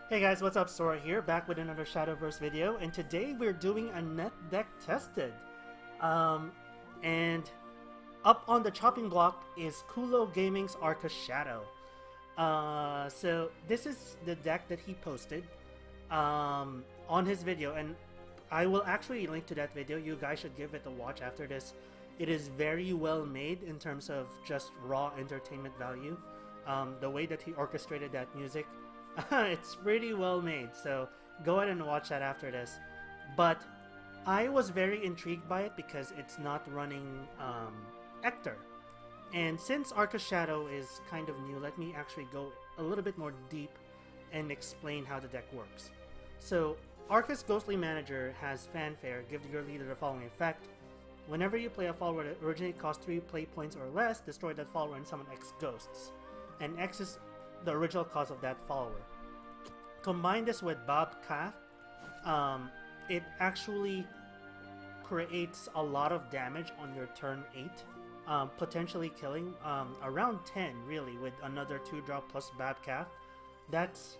Hey guys, what's up? Sora here, back with another Shadowverse video, and today we're doing a net deck tested. And up on the chopping block is Kulo Gaming's Arcus Shadow. So this is the deck that he posted on his video, and I will actually link to that video. You guys should give it a watch after this. It is very well made in terms of just raw entertainment value. The way that he orchestrated that music, it's pretty well made, so go ahead and watch that after this. But I was very intrigued by it because it's not running Eachtar. And since Arcus Shadow is kind of new, let me actually go a little bit more deep and explain how the deck works. So Arcus Ghostly Manager has fanfare. Give your leader the following effect. Whenever you play a follower that originally costs 3 play points or less, destroy that follower and summon X ghosts. And X is the original cost of that follower. Combine this with Bobcat, it actually creates a lot of damage on your turn 8, potentially killing around 10 really with another 2-drop plus Bobcat. That's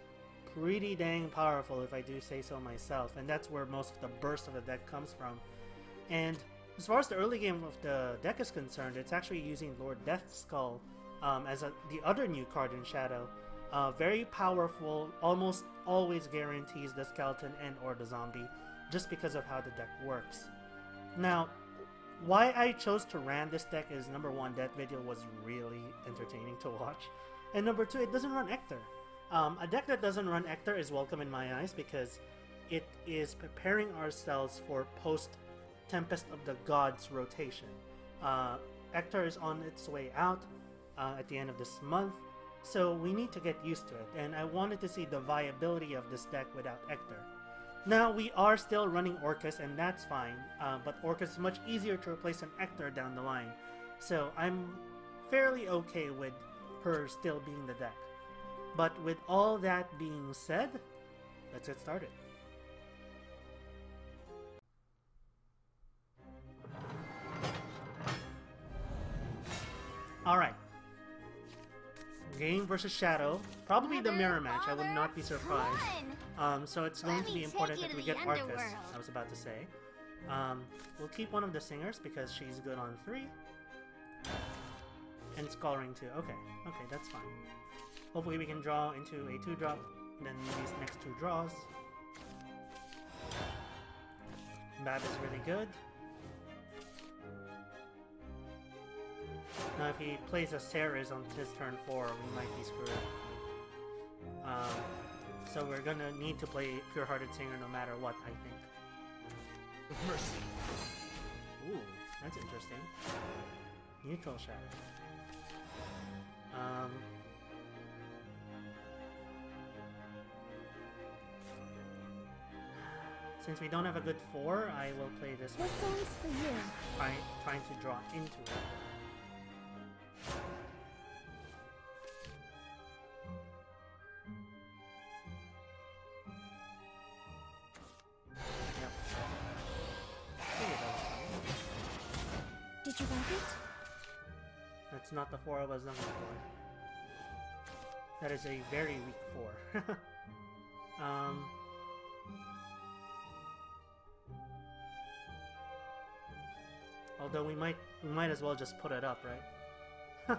pretty dang powerful if I do say so myself, and that's where most of the burst of the deck comes from. And as far as the early game of the deck is concerned, it's actually using Lord Deathskull as the other new card in Shadow. Very powerful, almost always guarantees the skeleton and or the zombie, just because of how the deck works. Now, why I chose to ran this deck is, number one, that video was really entertaining to watch, and number two, it doesn't run Eachtar. A deck that doesn't run Eachtar is welcome in my eyes because it is preparing ourselves for post-Tempest of the Gods rotation. Eachtar is on its way out at the end of this month, so we need to get used to it, and I wanted to see the viability of this deck without Eachtar. Now, we are still running Orcus, and that's fine, but Orcus is much easier to replace than Eachtar down the line, so I'm fairly okay with her still being the deck. But with all that being said, let's get started. Alright. Game versus Shadow. Probably the mirror match, I would not be surprised. So it's going to be important that we get Arcus, I was about to say. We'll keep one of the singers because she's good on 3. And Scoring 2. Okay, that's fine. Hopefully we can draw into a 2-drop, then these next 2 draws. Bab is really good. Now if he plays a Ceres on his turn 4, we might be screwed. So we're gonna need to play Pure-Hearted Singer no matter what, I think. Mercy. Ooh, that's interesting. Neutral Shadow. Since we don't have a good 4, I will play this one. This song's for you. Trying to draw into it. Yep. Did you like it? That's not the 4 I was looking for. That is a very weak 4. Although we might as well just put it up, right? I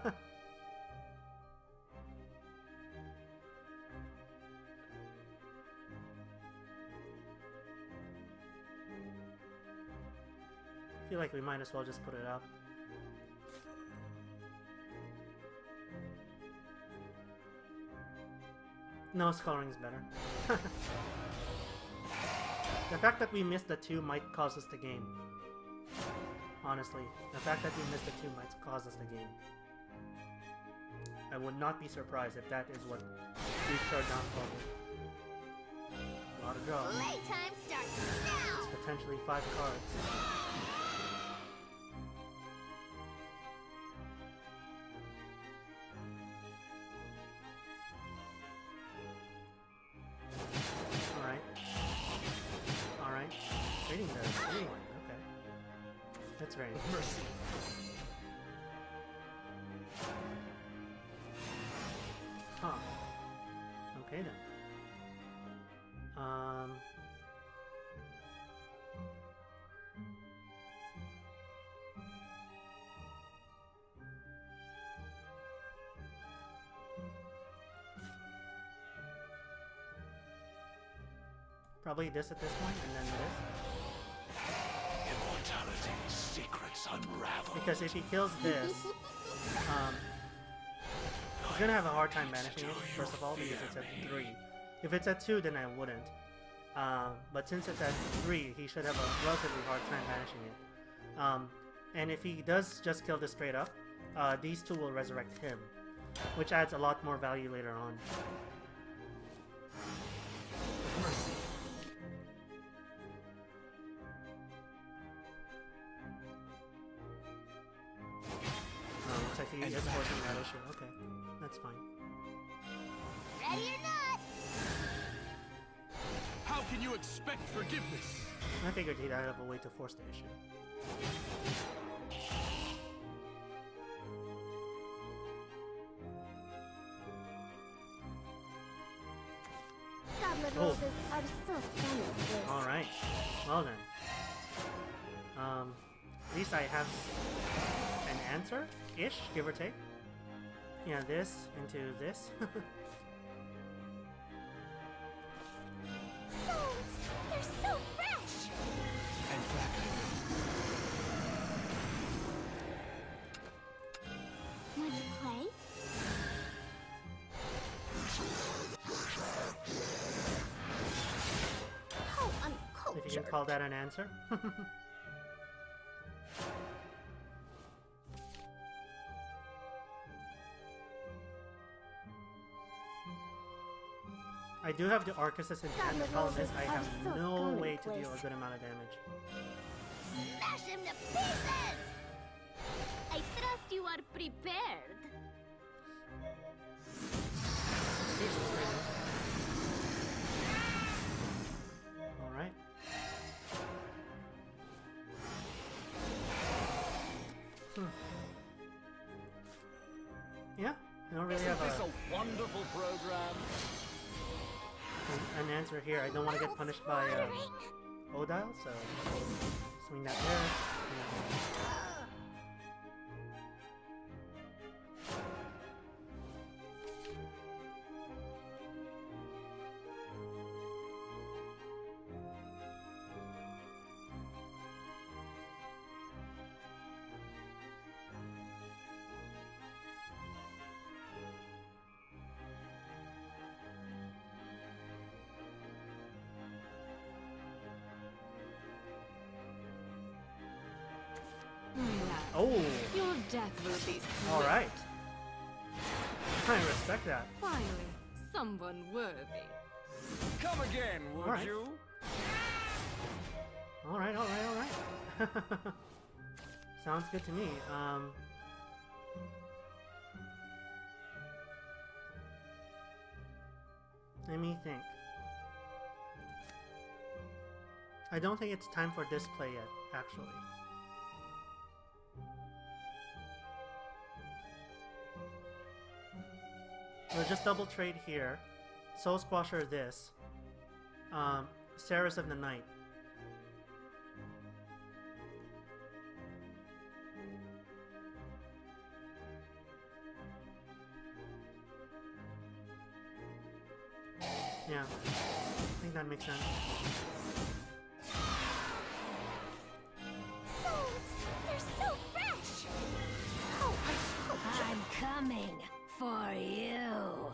feel like we might as well just put it up. No, Scoring is better. The fact that we missed the 2 might cause us the game. Honestly, the fact that we missed the 2 might cause us the game. I would not be surprised if that is what reached our downfall. A lot of draws. Playtime starts now. It's potentially 5 cards. Alright. Trading those. Anyway, okay. That's very nice. Mercy. Huh. Okay then. Um, probably this at this point, and then this. Immortality's secrets unravel. Because if he kills this, he's gonna have a hard time banishing it, first of all, because it's at 3. If it's at 2, then I wouldn't. But since it's at 3, he should have a relatively hard time banishing it. And if he does just kill this straight up, these two will resurrect him, which adds a lot more value later on. Mercy. Looks like he is forcing that issue. Okay, that's fine. Ready or not? How can you expect forgiveness? I figured he'd have a way to force the issue. Tablet Oh. roses are so commonplace. Alright, well then. At least I have an answer-ish, give or take. Yeah, this into this. Souls, they're so fresh. And back. Want to play? How uncultured. If you can call that an answer. I do have the Arcus in hand. The problem is I have no way to deal a good amount of damage. Smash him to pieces! I trust you are prepared. Alright. Yeah, I don't really have Isn't this a wonderful program? an answer here. I don't want to get punished by Odile, so swing that there. Oh, Your death will be swift. all right. I respect that. Finally, someone worthy. Come again, would Alright. you? All right, all right, all right. Sounds good to me. Let me think. I don't think it's time for this play yet, actually. We'll just double trade here. Soul Squasher this. Sarah's of the Night. Yeah, I think that makes sense. Souls, they're so fresh. How uncultured. I'm coming for you.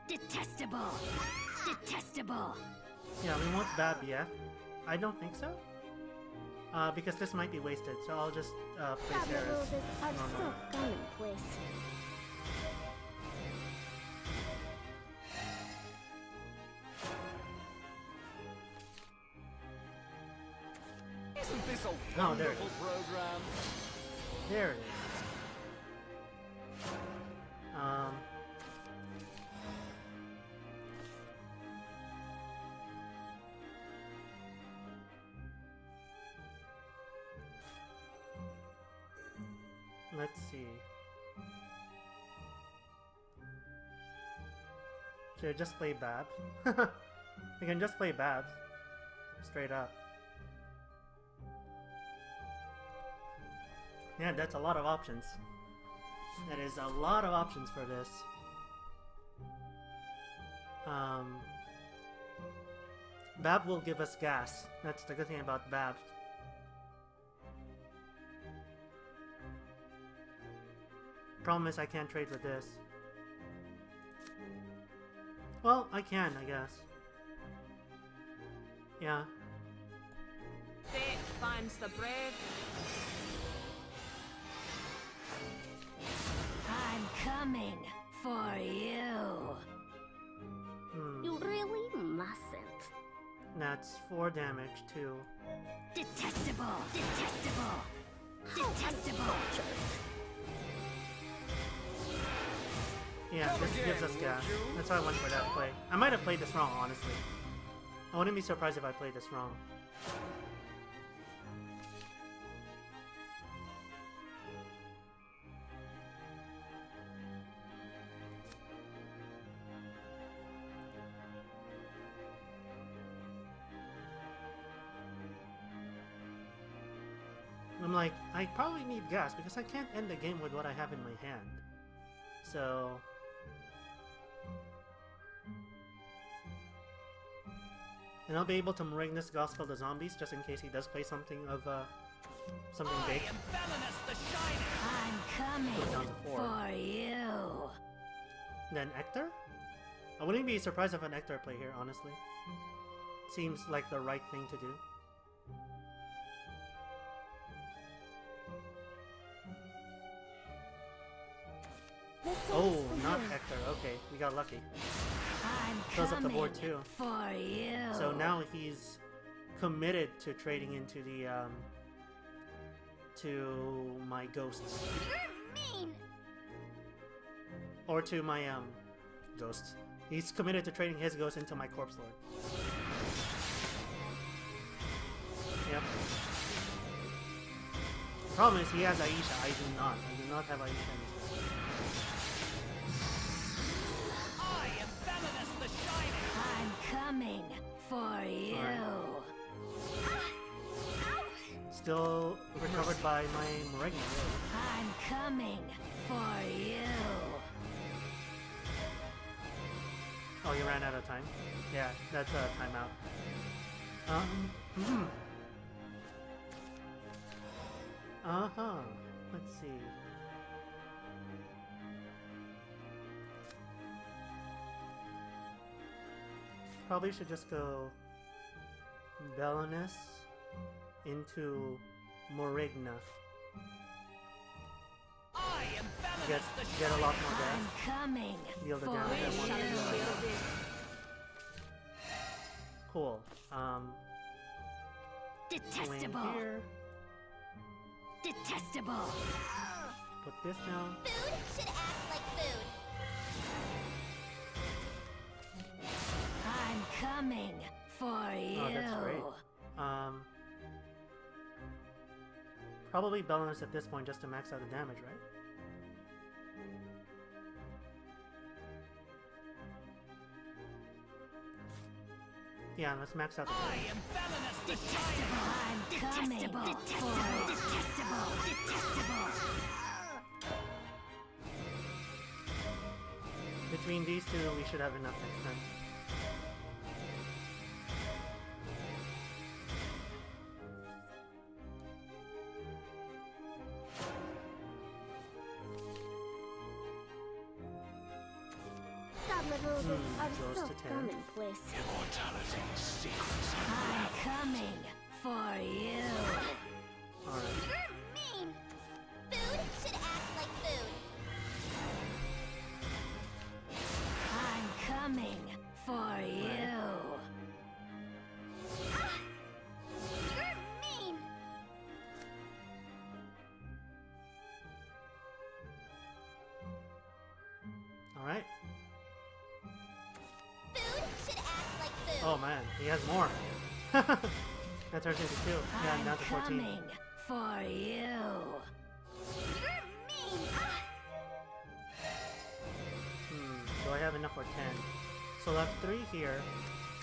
Detestable. Detestable. Yeah, we want Bab, yeah? I don't think so. Because this might be wasted, so I'll just play Tablet Sarah's roses are so normal. commonplace. Isn't this a Oh, there it wonderful is. program? There it is. Let's see. Should I just play Bab? We can just play Babs. Straight up. Yeah, that's a lot of options. That is a lot of options for this. Bab will give us gas. That's the good thing about Bab. Problem is I can't trade with this. Well, I can, I guess. Yeah. Fate finds the brave. I'm coming for you. You really mustn't. That's 4 damage too. Detestable. Detestable. Detestable. Yeah, this gives us gas. That's why I went for that play. I might have played this wrong, honestly. I wouldn't be surprised if I played this wrong. I'm like, I probably need gas because I can't end the game with what I have in my hand. So... and I'll be able to ring this Gospel to Zombies just in case he does play something of, something big. I'm coming Put it down to 4. for you. Then Ector? I wouldn't be surprised if an Ector play here, honestly. Seems like the right thing to do. Oh, not Ector. Okay, we got lucky. I'm Fills up the coming board too. for you. So now he's committed to trading into the, to my ghosts. You're mean. Or to my, ghosts. He's committed to trading his ghost into my Corpse Lord. Yep. Problem is, he has Aisha. I do not. I do not have Aisha in this game. I'm coming for you. Still recovered by my Malignant. I'm coming for you. Oh, you ran out of time? Yeah, that's a timeout. Uh-huh. Let's see. Probably should just go Belinus into Morigna. Get a lot more gas. I'm coming Deal the for damage I want to you. do. Cool. Swing Detestable. here. Detestable. Put this down. Food should act like food. I'm coming for you. Oh, that's great. Probably Belinus at this point just to max out the damage, right? Yeah, let's max out the damage. Detestable. I'm coming for you. Detestable. Detestable. Between these two, we should have enough next time. Godlevels are goes so to 10. commonplace. Immortality's secrets I'm coming for you. Alright. You're mean. Food should act like food. I'm coming for you. You're mean. Alright. Food should act like food. Oh man, he has more. That turns into 2. Yeah, I'm down to 14. coming for you. You're mean. Do I have enough for 10? So I'll have 3 here.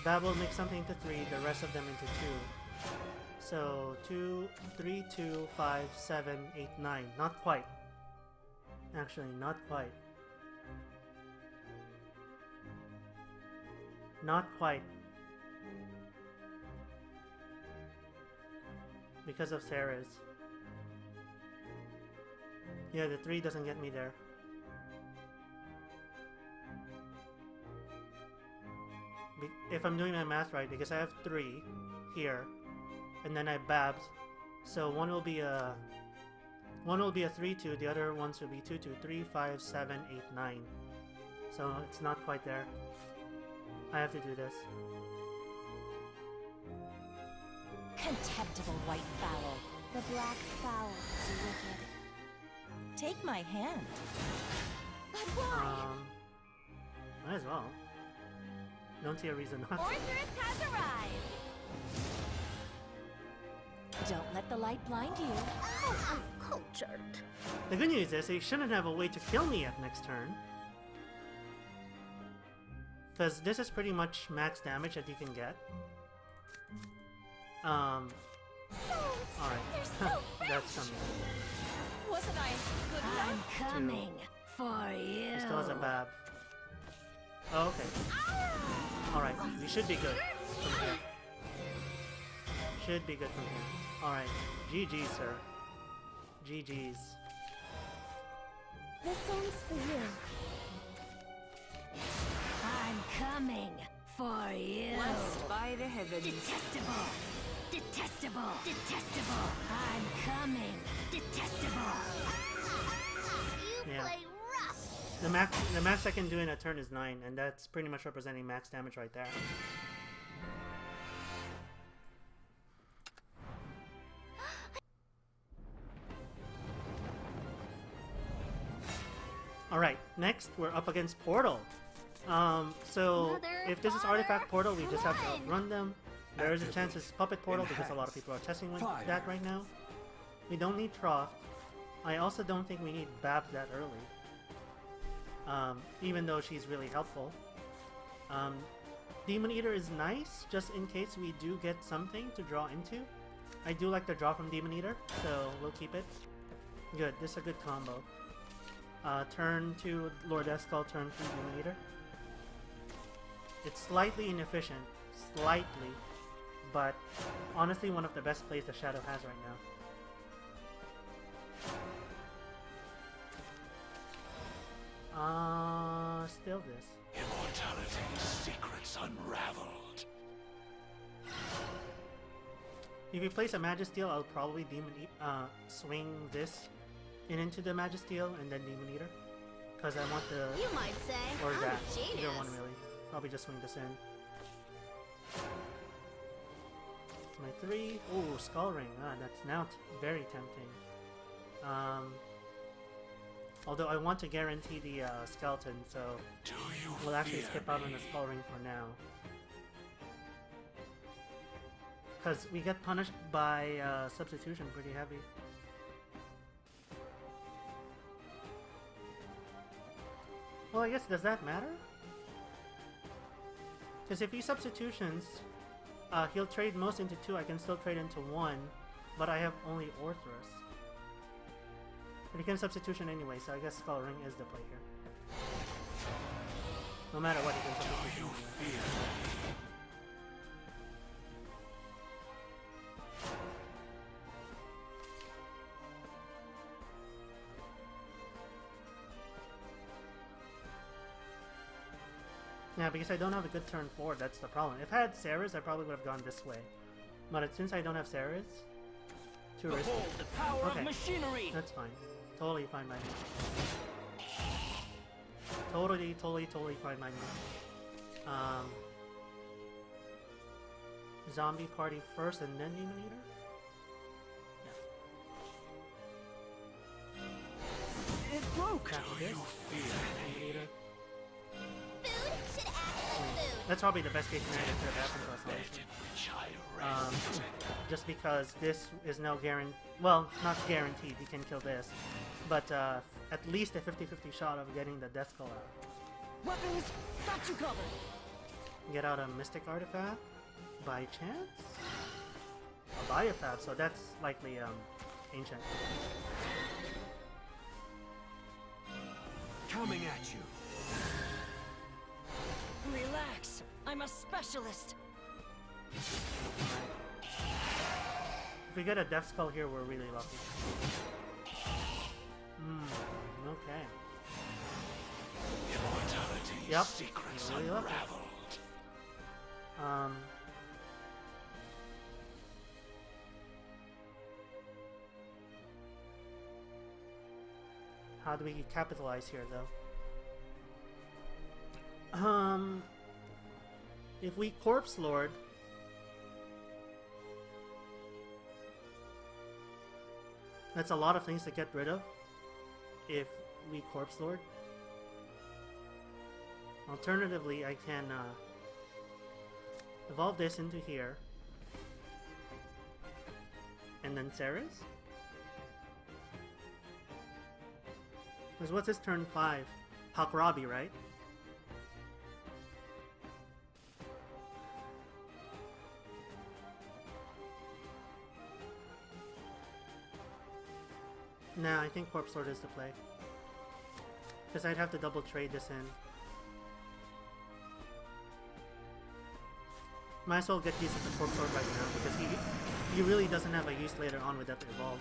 Bab will make something into 3, the rest of them into 2. So 2, 3, 2, 5, 7, 8, 9. Not quite. Actually, not quite. Not quite. Because of Sarah's. Yeah, the 3 doesn't get me there. If I'm doing my math right, because I have 3 here, and then I Babs, so one will be a 3-2, the other ones will be 2-2, 3, 5, 7, 8, 9. So it's not quite there. I have to do this. Contemptible white fowl. The black fowl is wicked. Take my hand. But why? Might as well. Don't see a reason not to. Orthrus has arrived. Don't let the light blind you. Oh, uncultured. The good news is they shouldn't have a way to kill me at next turn. Because this is pretty much max damage that you can get. Alright. That's something. Wasn't I good I'm enough? coming for you. He still has a Bab. Oh, okay. Alright, we should be good from here. Should be good from here. Alright. GG, sir. GG's. This song's for you. I'm coming for you. Blessed by the heavens. Detestable. Detestable. Detestable. I'm coming. Detestable. You Yeah. play rough. The max I can do in a turn is 9, and that's pretty much representing max damage right there. Alright, next we're up against Portal. So if this is Artifact Portal, we just have to outrun them. There is a chance it's Puppet Portal because a lot of people are testing with that right now. We don't need Trough. I also don't think we need Bab that early. Even though she's really helpful. Demon Eater is nice, just in case we do get something to draw into. I do like the draw from Demon Eater, so we'll keep it. Good, this is a good combo. Turn 2 Lord Escal, turn 3 Demon Eater. It's slightly inefficient, slightly, but honestly one of the best plays the Shadow has right now. Still this. Immortality's secrets unraveled. If you place a Magisteel, I'll probably swing this into the Magisteel and then Demon Eater. Because I want the... You might say, or I'm that. a genius. Either one really. Probably just swing this in. My 3. Ooh, Skull Ring. That's now very tempting. Although I want to guarantee the skeleton, so we'll actually skip out on the Skull Ring for now. Because we get punished by substitution pretty heavy. Well, I guess, does that matter? Because if he substitutions, he'll trade most into 2, I can still trade into 1, but I have only Orthrus. But he can substitution anyway, so I guess Skull Ring is the play here. No matter what, he can substitution anyway. Yeah, because I don't have a good turn forward, that's the problem. If I had Sarah's, I probably would have gone this way. But since I don't have Sarah's, too risky. Behold the power of machinery! That's fine. Totally fine by me. Totally fine by me. Zombie party first and then Demon Eater? Yeah. It broke! Do you fear Demon Eater? Food should act like food. That's probably the best case scenario that could have happened to us, honestly. Just because this is no guarantee, well, not guaranteed, you can kill this, but at least a 50-50 shot of getting the Death Skull out. Weapons, got you covered! get out a Mystic Artifact by chance? A Biofab, so that's likely Ancient. Coming at you. Relax. I'm a specialist. If we get a Death Skull here, we're really lucky. Okay. Immortality's Yep. secrets Really lucky. unraveled. How do we capitalize here, though? If we Corpse Lord, that's a lot of things to get rid of. If we Corpse Lord, alternatively, I can evolve this into here, and then Ceres. Because what's his turn 5? Hakrabi, right? Nah, I think Corpse Lord is the play. Because I'd have to double trade this in. Might as well get used to the Corpse Lord right now, because he really doesn't have a use later on with that to evolve.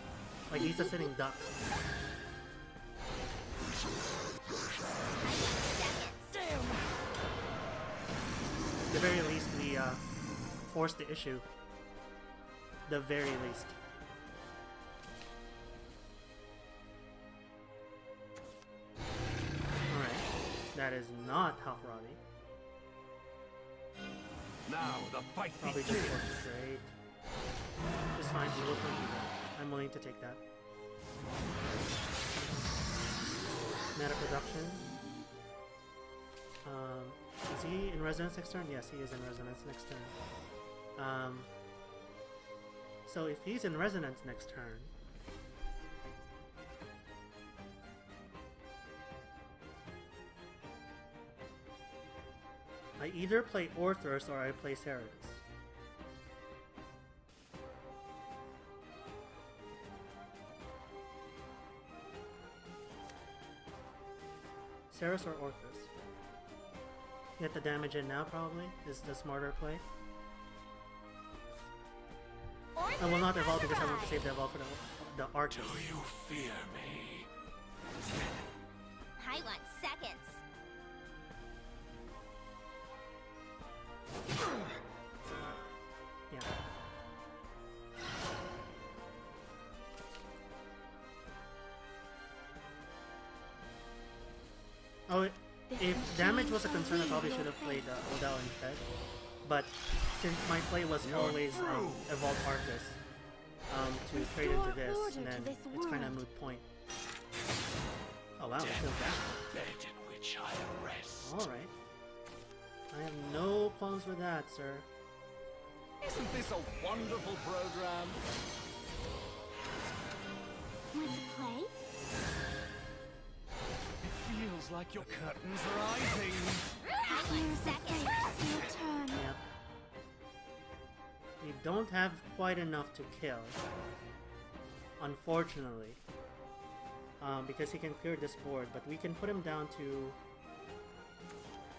Like, he's a sitting duck. At the very least, we forced the issue. The very least. Alright. That is not Hakrabi. Now the fight Probably just begins. force the trade. It's fine, we will find that. I'm willing to take that. Meta production. Is he in resonance next turn? Yes, he is in resonance next turn. So if he's in resonance next turn, I either play Orthros or I play Ceres. Ceres or Orthros? Get the damage in now, probably, is the smarter play. I will not evolve because I want to save the evolve for the Arcus. Do you fear me? I want seconds. Yeah. Oh, if damage was a concern, I probably should have played Odell instead. But since my play was always evolve Arcus to trade into this, and then it's kind of moot point. Oh wow, it feels bad. Bed in which I rest. Alright. I have no qualms with that, sir. Isn't this a wonderful program? Want to play? It feels like your curtains rising. I want seconds. Your turn. Yep. We don't have quite enough to kill, unfortunately, because he can clear this board, but we can put him down to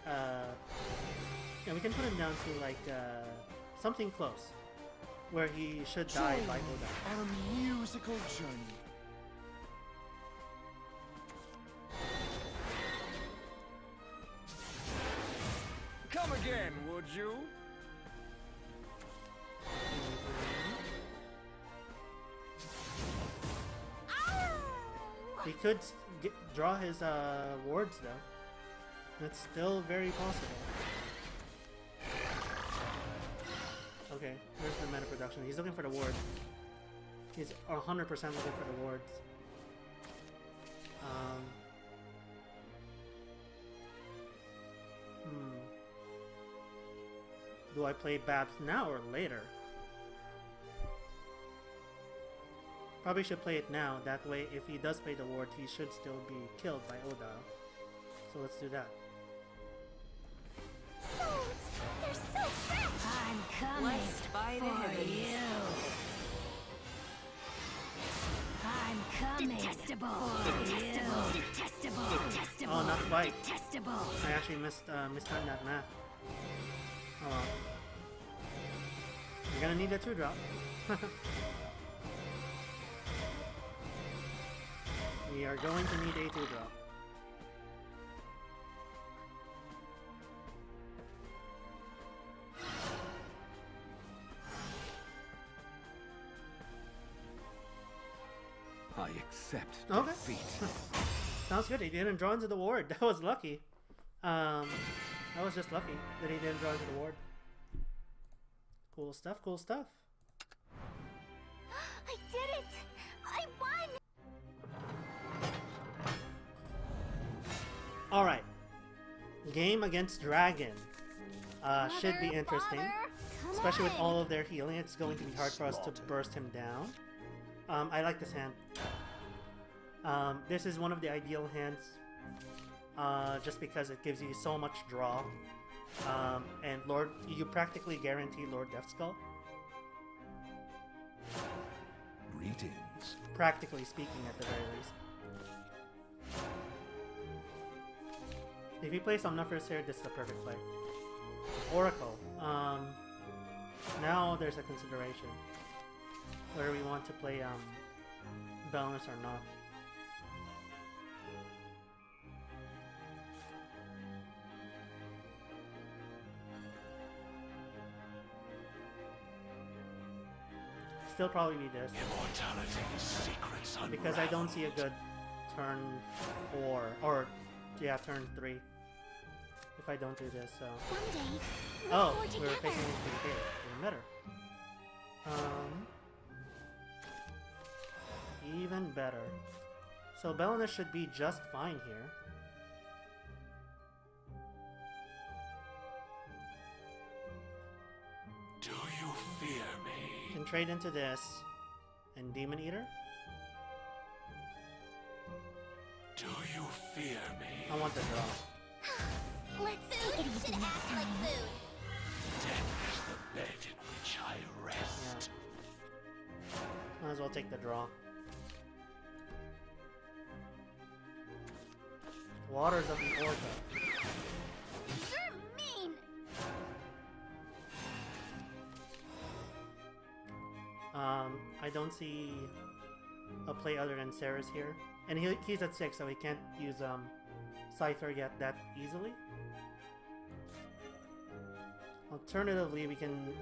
yeah, we can put him down to like something close where he should die by Oda. On a musical journey. Come again, would you? He could draw his wards though. That's still very possible. Okay, where's the meta production? He's looking for the ward. He's 100% looking for the wards. Do I play Babs now or later? Probably should play it now, that way if he does play the ward, he should still be killed by Oda. So let's do that. Souls, Detestable. Detestable. Detestable. Detestable. Oh, not quite. Detestable. I actually mistimed that math. Oh well. You're gonna need a 2-drop. We are going to need a 2-drop. I accept Okay. defeat. Sounds good. He didn't draw into the ward. That was lucky. That was just lucky that he didn't draw into the ward. Cool stuff, cool stuff. I did it! I won! Alright. Game against Dragon. Should be interesting. Especially with all of their healing, it's going to be hard for us to burst him down. I like this hand. This is one of the ideal hands. Just because it gives you so much draw. And Lord, you practically guarantee Lord Death Skull. Greetings. Practically speaking, at the very least. If you play Somniferous here, this is the perfect play. Oracle. Now there's a consideration. Whether we want to play Balance or not. Still probably be this. Immortality's secrets Because I don't see a good turn 4, or yeah, turn 3. If I don't do this, so. Someday, we'll Oh, soar we were together. facing into the gate. Even better. Even better. So Belinus should be just fine here. Do you fear me? Can trade into this and Demon Eater. Do you fear me? I want the draw. Let's take it easy next time. Like food. Death is the bed in which I rest. Might as well take the draw. Waters of the Orca. You're mean! I don't see a play other than Sarah's here. And he's at 6, so he can't use Scyther yet that easily. Alternatively, we can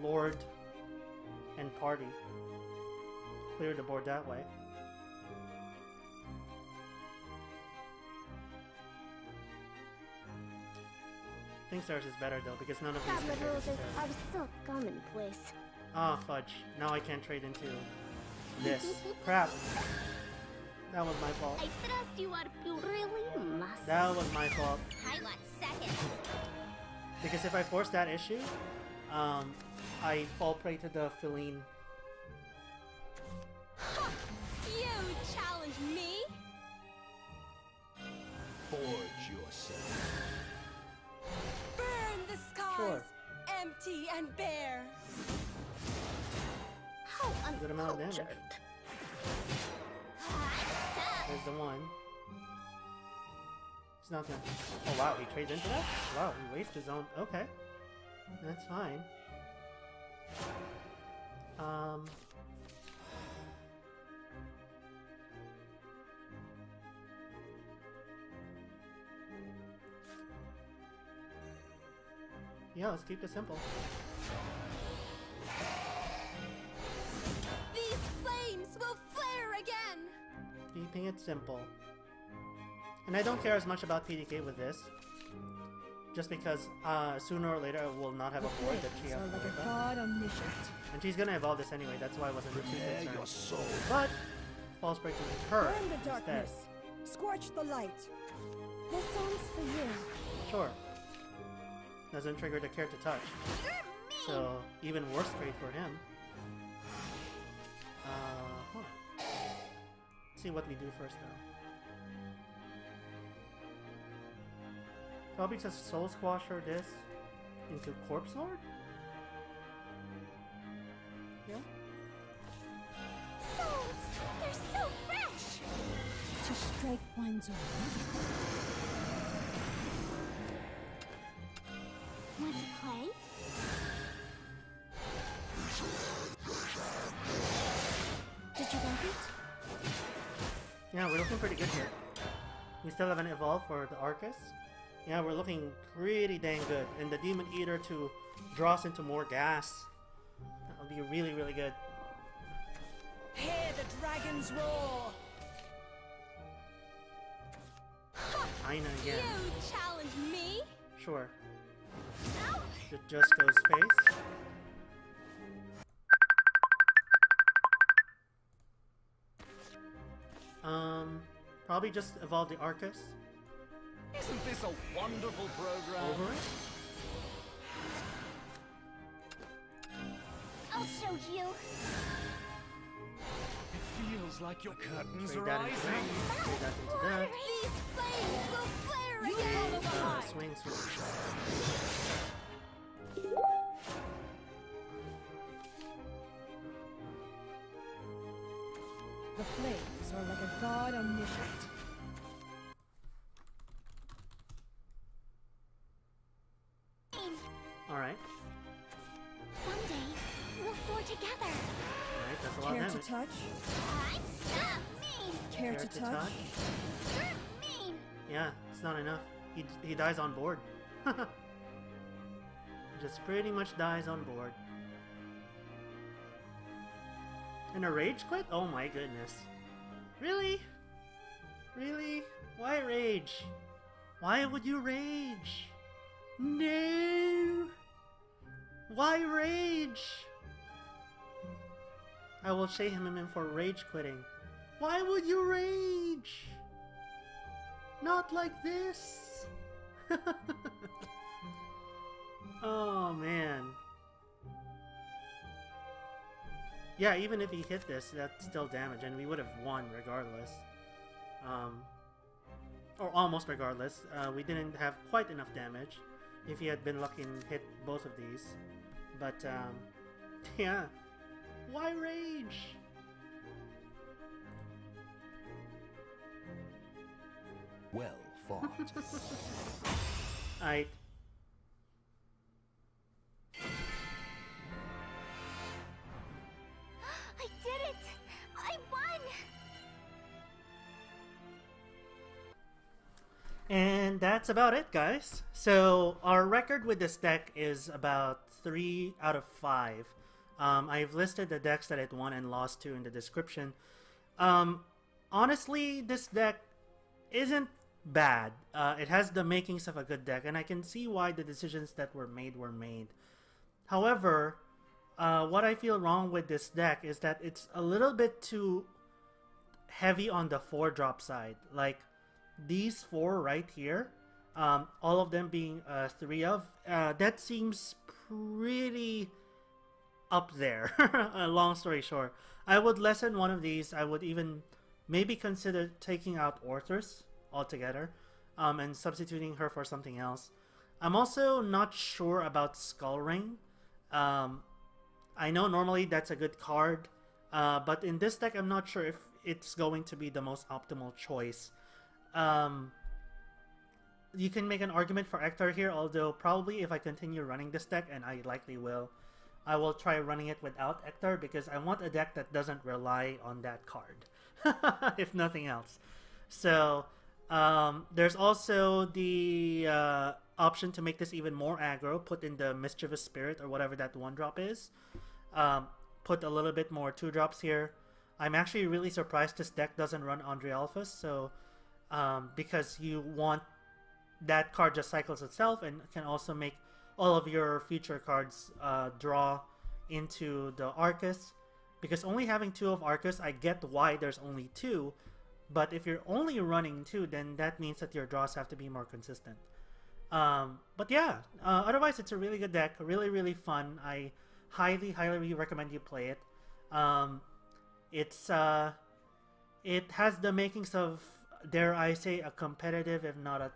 Lord and Party. Clear the board that way. I think Sarah's is better though, because none of these Tablet can rules trade are so commonplace. Ah, fudge. Now I can't trade into this. Crap. That was my fault. I trust you are really must. That was my fault. I want seconds. Because if I force that issue, I fall prey to the Feline. You challenge me? Forge yourself. Burn the skies, Sure. empty and bare. How Good amount of damage. uncultured. I'm stuck. There's the one. He's not gonna. Oh wow, he trades into that? Wow, he wastes his own. Okay. That's fine. Yeah, let's keep it simple. These flames will flare again. Keeping it simple. And I don't care as much about PDK with this. Just because sooner or later I will not have a board that she has to worry about. And she's gonna evolve this anyway, that's why I wasn't too Prepare concerned. your soul. But False Break to her Burn the instead. darkness. Scorch the light. This song's for you. Sure. Doesn't trigger the care to touch. You're mean. So even worse trade for him. Huh. Let's see what we do first though. Probably just Soul Squasher this into Corpse Lord? Yeah? Souls, they're so fresh. strike one's own. Want to play? Did you like it? Yeah, we're looking pretty good here. We still haven't evolved for the Arcus. Yeah, we're looking pretty dang good. And the Demon Eater to draw us into more gas. That'll be really, really good. Hear the dragons roar. Aina again. You challenge me? Sure. Ow! It just goes face. Probably just evolve the Arcus Isn't this a wonderful program? over it. I'll show you. It feels like your curtains Trade are that into rising. that. Trade that into that. These flames will flare You again! follow behind. Swing, swing. The flames are like a god omniscient. Alright. Someday, we'll soar together. Alright, that's a lot of Care to damage. touch? I'm stop mean. Care to touch? You're mean. Yeah, it's not enough. He dies on board. Just pretty much dies on board. And a rage quit? Oh my goodness. Really? Really? Why rage? Why would you rage? No! Why rage? I will shame him in for rage quitting. Why would you rage? Not like this. Oh man. Yeah, even if he hit this, that's still damage, and we would have won regardless. Or almost regardless. We didn't have quite enough damage if he had been lucky and hit both of these. But, yeah. Why rage? Well fought. I did it! I won! And that's about it, guys. So our record with this deck is about 3 out of 5. I've listed the decks that it won and lost to in the description. Honestly, this deck isn't bad. It has the makings of a good deck, and I can see why the decisions that were made. However, what I feel wrong with this deck is that it's a little bit too heavy on the 4-drop side. Like, these 4 right here, all of them being 3 of, that seems pretty up there. Long story short, I would lessen one of these. I would even maybe consider taking out Orthus altogether, and substituting her for something else. I'm also not sure about Skull Ring. I know normally that's a good card, but in this deck I'm not sure if it's going to be the most optimal choice. You can make an argument for Eachtar here, although probably if I continue running this deck, and I likely will, I will try running it without Eachtar because I want a deck that doesn't rely on that card, if nothing else. So there's also the option to make this even more aggro, put in the Mischievous Spirit or whatever that 1-drop is. Put a little bit more 2-drops here. I'm actually really surprised this deck doesn't run Andre Alphas, so because you want that card just cycles itself and can also make all of your future cards draw into the Arcus. Because only having 2 of Arcus, I get why there's only 2, but if you're only running 2, then that means that your draws have to be more consistent. But yeah, otherwise it's a really good deck, really, really fun. I highly, highly recommend you play it. It has the makings of, dare I say, a competitive, if not a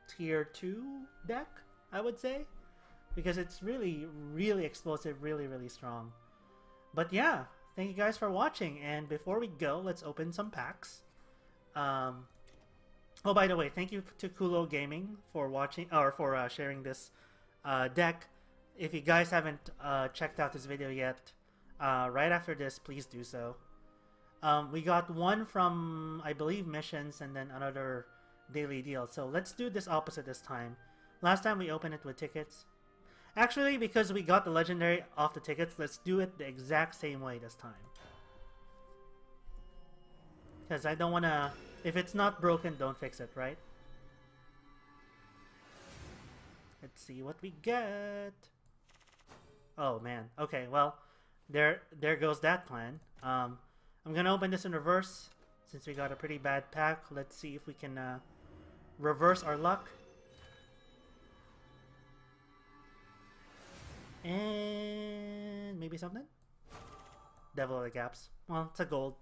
tier 2 deck, I would say. Because it's really, really explosive, really, really strong. But yeah, thank you guys for watching, and before we go, let's open some packs. Oh, by the way, thank you to Kulo Gaming for watching or for sharing this deck. If you guys haven't checked out this video yet, right after this, please do so. We got one from, I believe, missions and then another daily deal. So let's do this opposite this time. Last time we opened it with tickets. Actually, because we got the legendary off the tickets, let's do it the exact same way this time. Because I don't want to... If it's not broken, don't fix it, right? Let's see what we get. Oh, man. Okay, well, there goes that plan. I'm going to open this in reverse since we got a pretty bad pack. Let's see if we can reverse our luck. And maybe something? Devil of the Gaps. Well, it's a gold.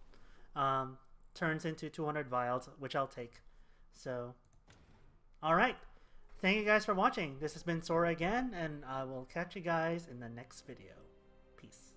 Turns into 200 vials, which I'll take. So, alright. Thank you guys for watching. This has been Sora again, and I will catch you guys in the next video. Peace.